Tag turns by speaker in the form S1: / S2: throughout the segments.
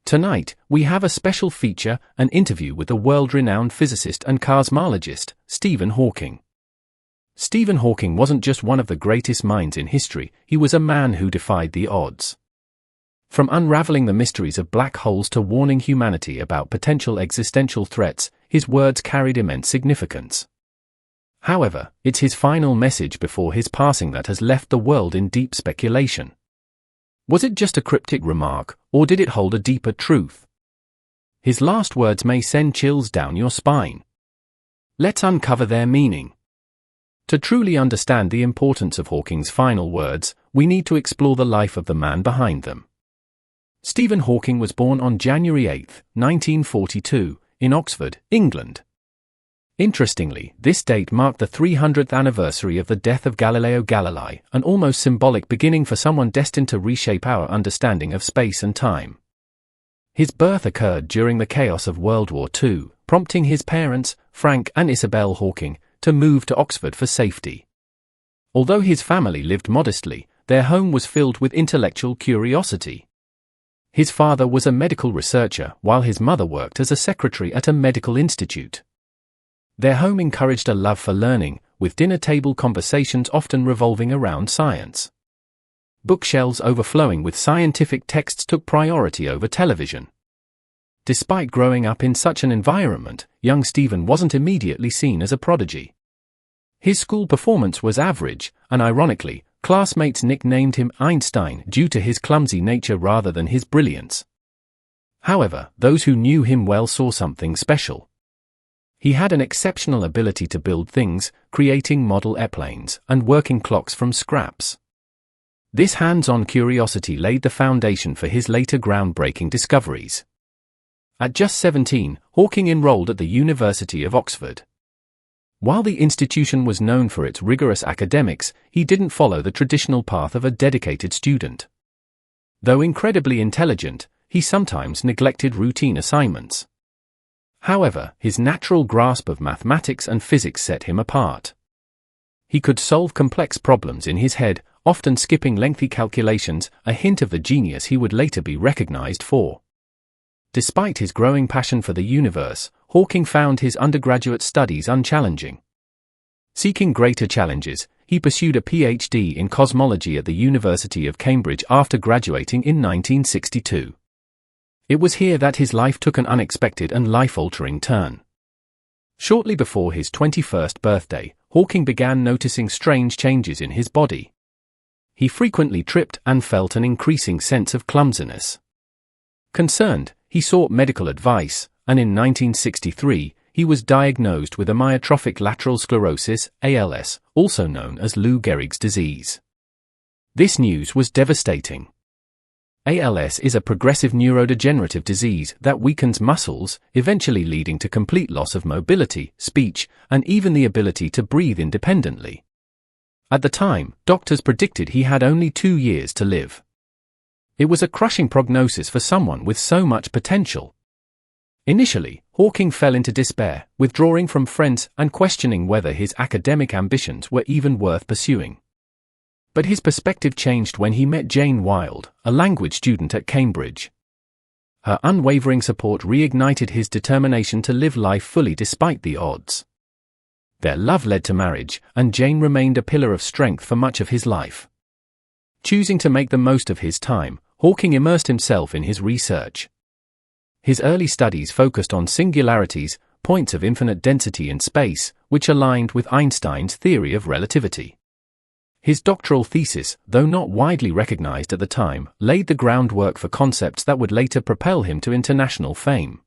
S1: Tonight, we have a special feature, an interview with the world-renowned physicist and cosmologist, Stephen Hawking. Stephen Hawking wasn't just one of the greatest minds in history, he was a man who defied the odds. From unraveling the mysteries of black holes to warning humanity about potential existential threats, his words carried immense significance. However, it's his final message before his passing that has left the world in deep speculation. Was it just a cryptic remark, or did it hold a deeper truth? His last words may send chills down your spine. Let's uncover their meaning. To truly understand the importance of Hawking's final words, we need to explore the life of the man behind them. Stephen Hawking was born on January 8, 1942, in Oxford, England. Interestingly, this date marked the 300th anniversary of the death of Galileo Galilei, an almost symbolic beginning for someone destined to reshape our understanding of space and time. His birth occurred during the chaos of World War II, prompting his parents, Frank and Isabel Hawking, to move to Oxford for safety. Although his family lived modestly, their home was filled with intellectual curiosity. His father was a medical researcher, while his mother worked as a secretary at a medical institute. Their home encouraged a love for learning, with dinner table conversations often revolving around science. Bookshelves overflowing with scientific texts took priority over television. Despite growing up in such an environment, young Stephen wasn't immediately seen as a prodigy. His school performance was average, and ironically, classmates nicknamed him Einstein due to his clumsy nature rather than his brilliance. However, those who knew him well saw something special. He had an exceptional ability to build things, creating model airplanes and working clocks from scraps. This hands-on curiosity laid the foundation for his later groundbreaking discoveries. At just 17, Hawking enrolled at the University of Oxford. While the institution was known for its rigorous academics, he didn't follow the traditional path of a dedicated student. Though incredibly intelligent, he sometimes neglected routine assignments. However, his natural grasp of mathematics and physics set him apart. He could solve complex problems in his head, often skipping lengthy calculations, a hint of the genius he would later be recognized for. Despite his growing passion for the universe, Hawking found his undergraduate studies unchallenging. Seeking greater challenges, he pursued a PhD in cosmology at the University of Cambridge after graduating in 1962. It was here that his life took an unexpected and life-altering turn. Shortly before his 21st birthday, Hawking began noticing strange changes in his body. He frequently tripped and felt an increasing sense of clumsiness. Concerned, he sought medical advice, and in 1963, he was diagnosed with amyotrophic lateral sclerosis, ALS, also known as Lou Gehrig's disease. This news was devastating. ALS is a progressive neurodegenerative disease that weakens muscles, eventually leading to complete loss of mobility, speech, and even the ability to breathe independently. At the time, doctors predicted he had only 2 years to live. It was a crushing prognosis for someone with so much potential. Initially, Hawking fell into despair, withdrawing from friends and questioning whether his academic ambitions were even worth pursuing. But his perspective changed when he met Jane Wilde, a language student at Cambridge. Her unwavering support reignited his determination to live life fully despite the odds. Their love led to marriage, and Jane remained a pillar of strength for much of his life. Choosing to make the most of his time, Hawking immersed himself in his research. His early studies focused on singularities, points of infinite density in space, which aligned with Einstein's theory of relativity. His doctoral thesis, though not widely recognized at the time, laid the groundwork for concepts that would later propel him to international fame.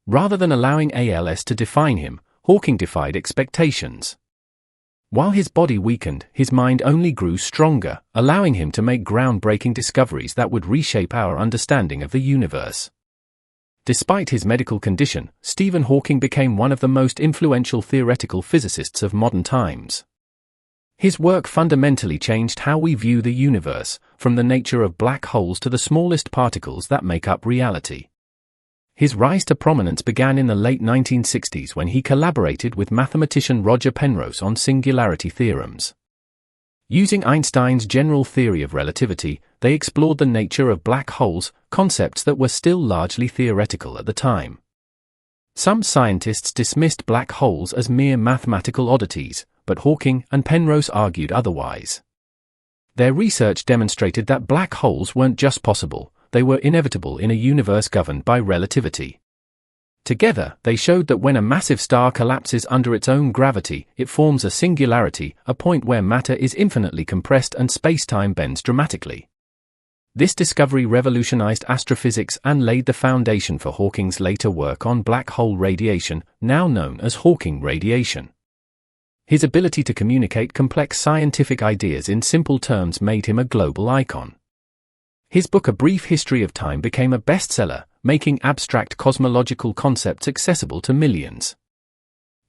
S1: Rather than allowing ALS to define him, Hawking defied expectations. While his body weakened, his mind only grew stronger, allowing him to make groundbreaking discoveries that would reshape our understanding of the universe. Despite his medical condition, Stephen Hawking became one of the most influential theoretical physicists of modern times. His work fundamentally changed how we view the universe, from the nature of black holes to the smallest particles that make up reality. His rise to prominence began in the late 1960s when he collaborated with mathematician Roger Penrose on singularity theorems. Using Einstein's general theory of relativity, they explored the nature of black holes, concepts that were still largely theoretical at the time. Some scientists dismissed black holes as mere mathematical oddities, but Hawking and Penrose argued otherwise. Their research demonstrated that black holes weren't just possible, they were inevitable in a universe governed by relativity. Together, they showed that when a massive star collapses under its own gravity, it forms a singularity, a point where matter is infinitely compressed and space-time bends dramatically. This discovery revolutionized astrophysics and laid the foundation for Hawking's later work on black hole radiation, now known as Hawking radiation. His ability to communicate complex scientific ideas in simple terms made him a global icon. His book A Brief History of Time became a bestseller, making abstract cosmological concepts accessible to millions.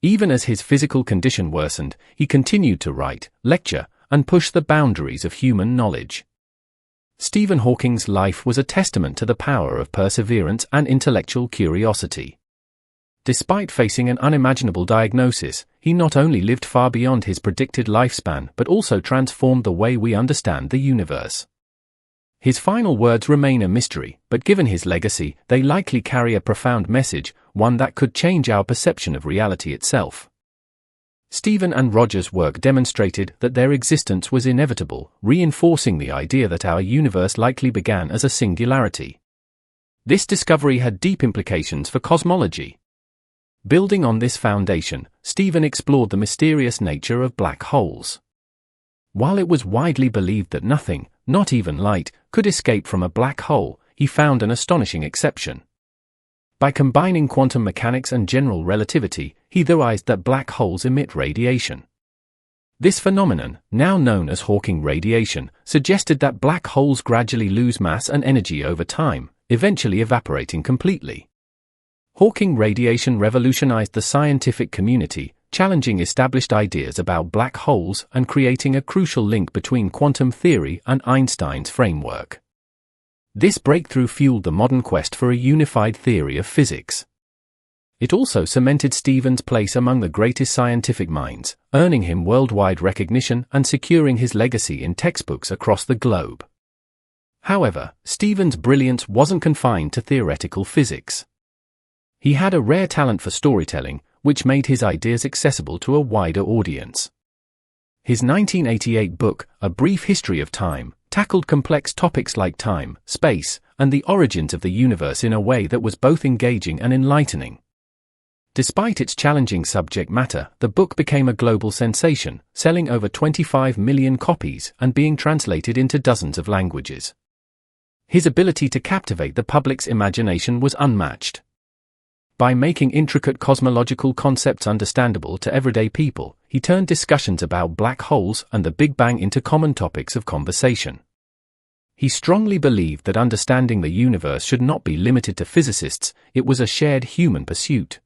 S1: Even as his physical condition worsened, he continued to write, lecture, and push the boundaries of human knowledge. Stephen Hawking's life was a testament to the power of perseverance and intellectual curiosity. Despite facing an unimaginable diagnosis, he not only lived far beyond his predicted lifespan but also transformed the way we understand the universe. His final words remain a mystery, but given his legacy, they likely carry a profound message, one that could change our perception of reality itself. Stephen and Roger's work demonstrated that their existence was inevitable, reinforcing the idea that our universe likely began as a singularity. This discovery had deep implications for cosmology. Building on this foundation, Stephen explored the mysterious nature of black holes. While it was widely believed that nothing, not even light, could escape from a black hole, he found an astonishing exception. By combining quantum mechanics and general relativity, he theorized that black holes emit radiation. This phenomenon, now known as Hawking radiation, suggested that black holes gradually lose mass and energy over time, eventually evaporating completely. Hawking radiation revolutionized the scientific community, challenging established ideas about black holes and creating a crucial link between quantum theory and Einstein's framework. This breakthrough fueled the modern quest for a unified theory of physics. It also cemented Stephen's place among the greatest scientific minds, earning him worldwide recognition and securing his legacy in textbooks across the globe. However, Stephen's brilliance wasn't confined to theoretical physics. He had a rare talent for storytelling, which made his ideas accessible to a wider audience. His 1988 book, A Brief History of Time, tackled complex topics like time, space, and the origins of the universe in a way that was both engaging and enlightening. Despite its challenging subject matter, the book became a global sensation, selling over 25 million copies and being translated into dozens of languages. His ability to captivate the public's imagination was unmatched. By making intricate cosmological concepts understandable to everyday people, he turned discussions about black holes and the Big Bang into common topics of conversation. He strongly believed that understanding the universe should not be limited to physicists, it was a shared human pursuit.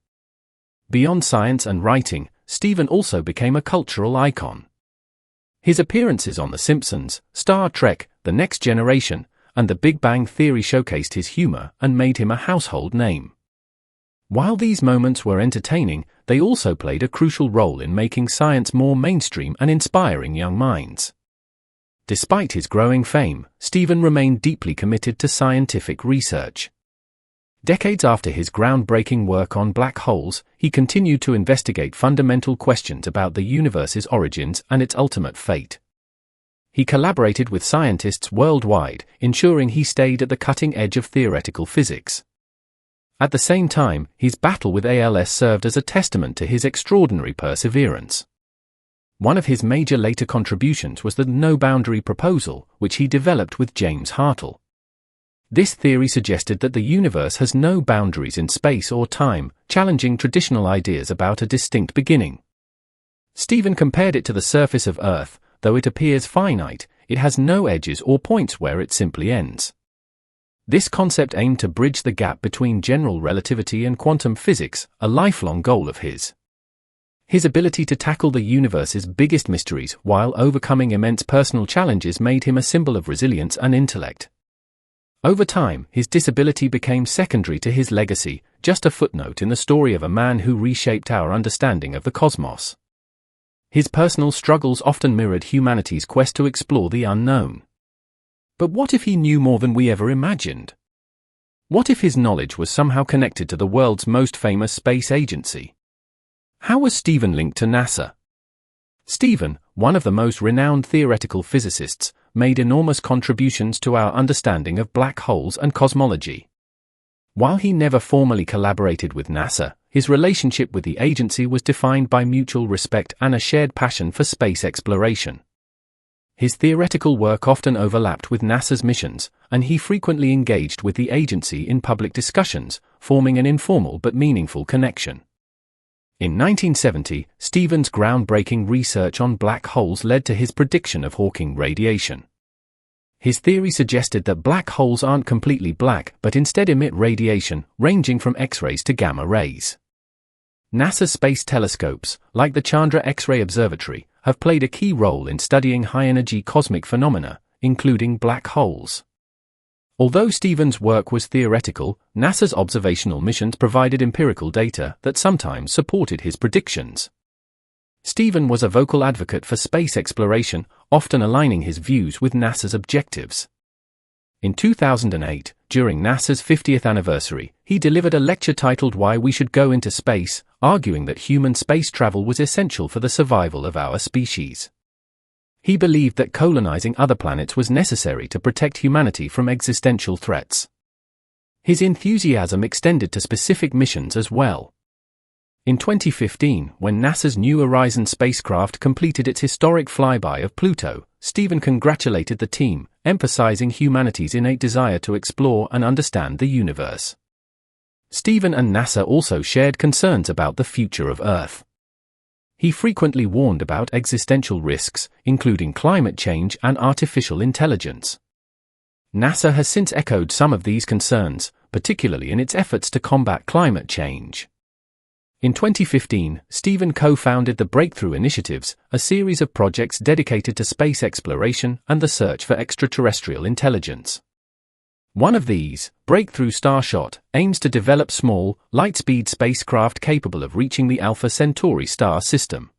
S1: Beyond science and writing, Stephen also became a cultural icon. His appearances on The Simpsons, Star Trek, The Next Generation, and The Big Bang Theory showcased his humor and made him a household name. While these moments were entertaining, they also played a crucial role in making science more mainstream and inspiring young minds. Despite his growing fame, Stephen remained deeply committed to scientific research. Decades after his groundbreaking work on black holes, he continued to investigate fundamental questions about the universe's origins and its ultimate fate. He collaborated with scientists worldwide, ensuring he stayed at the cutting edge of theoretical physics. At the same time, his battle with ALS served as a testament to his extraordinary perseverance. One of his major later contributions was the no-boundary proposal, which he developed with James Hartle. This theory suggested that the universe has no boundaries in space or time, challenging traditional ideas about a distinct beginning. Stephen compared it to the surface of Earth. Though it appears finite, it has no edges or points where it simply ends. This concept aimed to bridge the gap between general relativity and quantum physics, a lifelong goal of his. His ability to tackle the universe's biggest mysteries while overcoming immense personal challenges made him a symbol of resilience and intellect. Over time, his disability became secondary to his legacy, just a footnote in the story of a man who reshaped our understanding of the cosmos. His personal struggles often mirrored humanity's quest to explore the unknown. But what if he knew more than we ever imagined? What if his knowledge was somehow connected to the world's most famous space agency? How was Stephen linked to NASA? Stephen, one of the most renowned theoretical physicists, made enormous contributions to our understanding of black holes and cosmology. While he never formally collaborated with NASA, his relationship with the agency was defined by mutual respect and a shared passion for space exploration. His theoretical work often overlapped with NASA's missions, and he frequently engaged with the agency in public discussions, forming an informal but meaningful connection. In 1970, Stephen's groundbreaking research on black holes led to his prediction of Hawking radiation. His theory suggested that black holes aren't completely black but instead emit radiation, ranging from X-rays to gamma rays. NASA space telescopes, like the Chandra X-ray Observatory, have played a key role in studying high-energy cosmic phenomena, including black holes. Although Stephen's work was theoretical, NASA's observational missions provided empirical data that sometimes supported his predictions. Stephen was a vocal advocate for space exploration, often aligning his views with NASA's objectives. In 2008, during NASA's 50th anniversary, he delivered a lecture titled "Why We Should Go into Space," arguing that human space travel was essential for the survival of our species. He believed that colonizing other planets was necessary to protect humanity from existential threats. His enthusiasm extended to specific missions as well. In 2015, when NASA's New Horizons spacecraft completed its historic flyby of Pluto, Stephen congratulated the team, emphasizing humanity's innate desire to explore and understand the universe. Stephen and NASA also shared concerns about the future of Earth. He frequently warned about existential risks, including climate change and artificial intelligence. NASA has since echoed some of these concerns, particularly in its efforts to combat climate change. In 2015, Stephen co-founded the Breakthrough Initiatives, a series of projects dedicated to space exploration and the search for extraterrestrial intelligence. One of these, Breakthrough Starshot, aims to develop small, light-speed spacecraft capable of reaching the Alpha Centauri star system.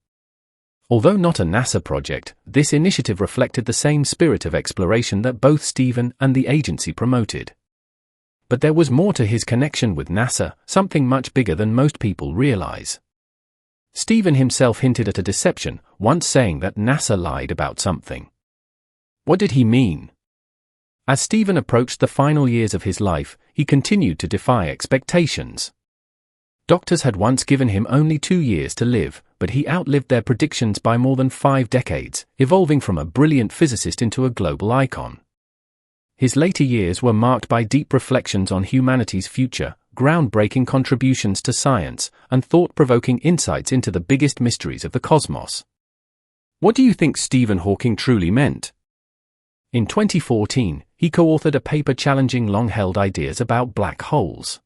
S1: Although not a NASA project, this initiative reflected the same spirit of exploration that both Stephen and the agency promoted. But there was more to his connection with NASA, something much bigger than most people realize. Stephen himself hinted at a deception, once saying that NASA lied about something. What did he mean? As Stephen approached the final years of his life, he continued to defy expectations. Doctors had once given him only 2 years to live, but he outlived their predictions by more than 5 decades, evolving from a brilliant physicist into a global icon. His later years were marked by deep reflections on humanity's future, groundbreaking contributions to science, and thought-provoking insights into the biggest mysteries of the cosmos. What do you think Stephen Hawking truly meant? In 2014, he co-authored a paper challenging long-held ideas about black holes.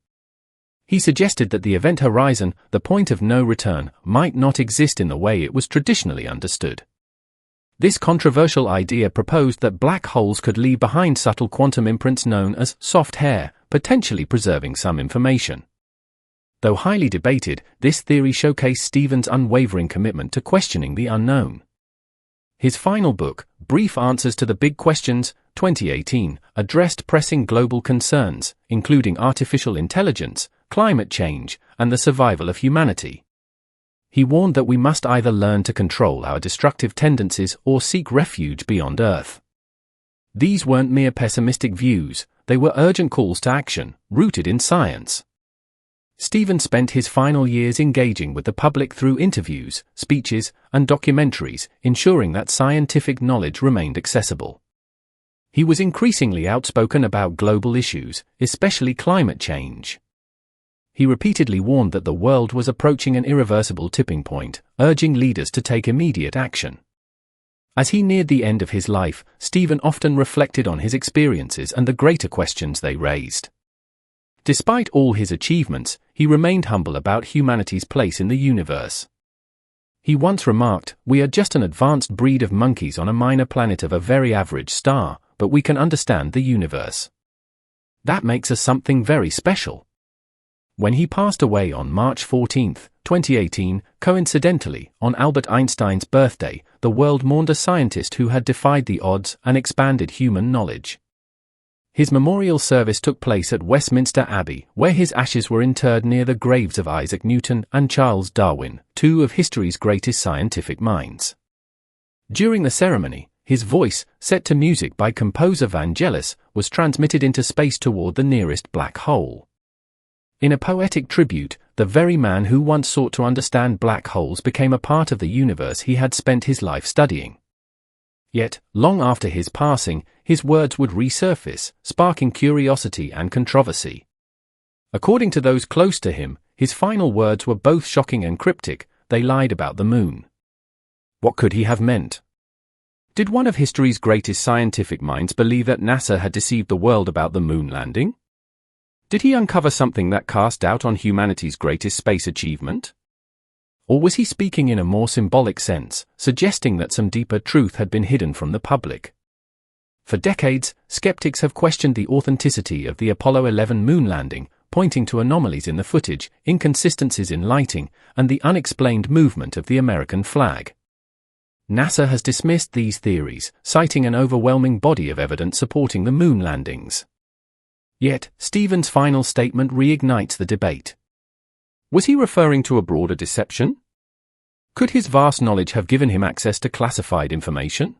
S1: He suggested that the event horizon, the point of no return, might not exist in the way it was traditionally understood. This controversial idea proposed that black holes could leave behind subtle quantum imprints known as soft hair, potentially preserving some information. Though highly debated, this theory showcased Stephen's unwavering commitment to questioning the unknown. His final book, Brief Answers to the Big Questions, 2018, addressed pressing global concerns, including artificial intelligence, climate change, and the survival of humanity. He warned that we must either learn to control our destructive tendencies or seek refuge beyond Earth. These weren't mere pessimistic views, they were urgent calls to action, rooted in science. Stephen spent his final years engaging with the public through interviews, speeches, and documentaries, ensuring that scientific knowledge remained accessible. He was increasingly outspoken about global issues, especially climate change. He repeatedly warned that the world was approaching an irreversible tipping point, urging leaders to take immediate action. As he neared the end of his life, Stephen often reflected on his experiences and the greater questions they raised. Despite all his achievements, he remained humble about humanity's place in the universe. He once remarked, "We are just an advanced breed of monkeys on a minor planet of a very average star, but we can understand the universe. That makes us something very special." When he passed away on March 14, 2018, coincidentally, on Albert Einstein's birthday, the world mourned a scientist who had defied the odds and expanded human knowledge. His memorial service took place at Westminster Abbey, where his ashes were interred near the graves of Isaac Newton and Charles Darwin, two of history's greatest scientific minds. During the ceremony, his voice, set to music by composer Vangelis, was transmitted into space toward the nearest black hole. In a poetic tribute, the very man who once sought to understand black holes became a part of the universe he had spent his life studying. Yet, long after his passing, his words would resurface, sparking curiosity and controversy. According to those close to him, his final words were both shocking and cryptic. They lied about the moon. What could he have meant? Did one of history's greatest scientific minds believe that NASA had deceived the world about the moon landing? Did he uncover something that cast doubt on humanity's greatest space achievement? Or was he speaking in a more symbolic sense, suggesting that some deeper truth had been hidden from the public? For decades, skeptics have questioned the authenticity of the Apollo 11 moon landing, pointing to anomalies in the footage, inconsistencies in lighting, and the unexplained movement of the American flag. NASA has dismissed these theories, citing an overwhelming body of evidence supporting the moon landings. Yet, Stephen's final statement reignites the debate. Was he referring to a broader deception? Could his vast knowledge have given him access to classified information?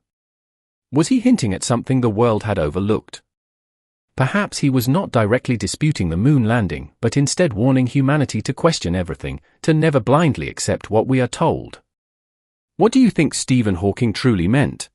S1: Was he hinting at something the world had overlooked? Perhaps he was not directly disputing the moon landing, but instead warning humanity to question everything, to never blindly accept what we are told. What do you think Stephen Hawking truly meant?